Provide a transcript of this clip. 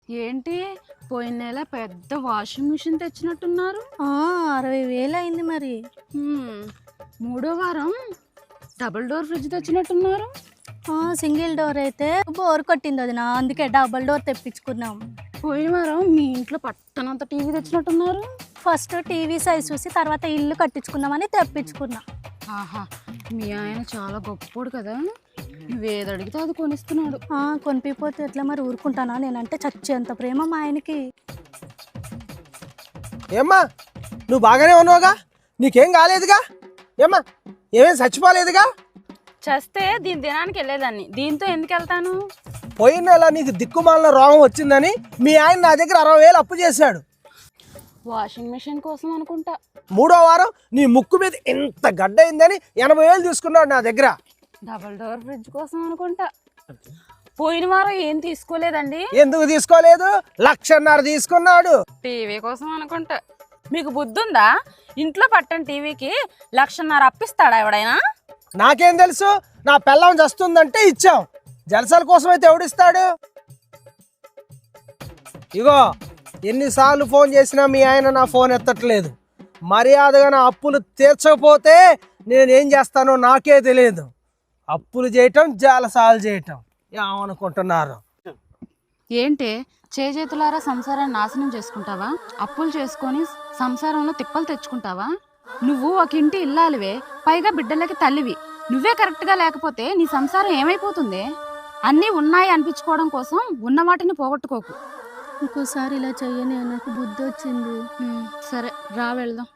ఏంటి పోయిన నెల పెద్ద వాషింగ్ మిషన్ తెచ్చినట్టున్నారు? 60,000 అయింది మరి. మూడో వారం డబుల్ డోర్ ఫ్రిడ్జ్ తెచ్చినట్టున్నారు? సింగిల్ డోర్ అయితే బోర్ కొట్టింది అది నా, అందుకే డబుల్ డోర్ తెప్పించుకున్నాం. పోయిన వారం మీ ఇంట్లో పట్టనంత టీవీ తెచ్చినట్టున్నారు? ఫస్ట్ టీవీ సైజ్ చూసి తర్వాత ఇల్లు కట్టించుకుందామని తెప్పించుకున్నా. ఆహా, మీ ఆయన చాలా గొప్పోడు కదా, నువ్వేది అడిగితే అది కొనిస్తున్నాడు. కొనిపిపోతే ఎట్లా మరి, ఊరుకుంటానా? నేనంటే చచ్చేంత ప్రేమ మా ఆయనకి. ఏమ్మా నువ్వు బాగానే ఉన్నావుగా, నీకేం కాలేదుగా? ఏమ్మా ఏమేం చచ్చిపోలేదుగా? చేస్తే దీని దినానికి వెళ్ళేదాన్ని, దీంతో ఎందుకు వెళ్తాను? పోయిన నెల నీకు దిక్కుమాలిన రోగం వచ్చిందని మీ ఆయన నా దగ్గర 60,000 అప్పు చేశాడు. వాషింగ్ మిషన్ కోసం అనుకుంటా. మూడో వారం నీ ముక్కు మీద ఇంత గడ్డ అయిందని 80,000 తీసుకున్నాడు నా దగ్గర. డబుల్ డోర్ ఫ్రిడ్జ్ కోసం అనుకుంటా. పోయిన వారం ఏం తీసుకోలేదండి. ఎందుకు తీసుకోలేదు? 1,50,000 తీసుకున్నాడు. టీవీ కోసం అనుకుంటా. మీకు బుద్ధి ఉందా? ఇంట్లో పట్టని టీవీకి 1,50,000 అప్పిస్తాడా ఎవడైనా? నాకేం తెలుసు, నా పెళ్ళం చస్తుందంటే ఇచ్చాం, జలసాల కోసం అయితే ఎవడిస్తాడు? ఇగో ఎన్నిసార్లు ఫోన్ చేసినా మీ ఆయన నా ఫోన్ ఎత్తట్లేదు. మర్యాదగా నా అప్పులు తీర్చకపోతే నేనేం చేస్తానో నాకే తెలియదు. అప్పులు చేయటం జలసాలు చేయటం ఏమనుకుంటున్నారు? ఏంటి చేతులారా సంసారాన్ని నాశనం చేసుకుంటావా? అప్పులు చేసుకొని సంసారంలో తిప్పలు తెచ్చుకుంటావా? నువ్వు ఒక ఇంటి ఇల్లాలివే, పైగా బిడ్డలకి తల్లివి. నువ్వే కరెక్ట్గా లేకపోతే నీ సంసారం ఏమైపోతుంది? అన్నీ ఉన్నాయి అనిపించుకోవడం కోసం ఉన్న వాటిని పోగొట్టుకోకు. ఇంకోసారి ఇలా చెయ్యని, నాకు బుద్ధి వచ్చింది. సరే రా వెళ్దాం.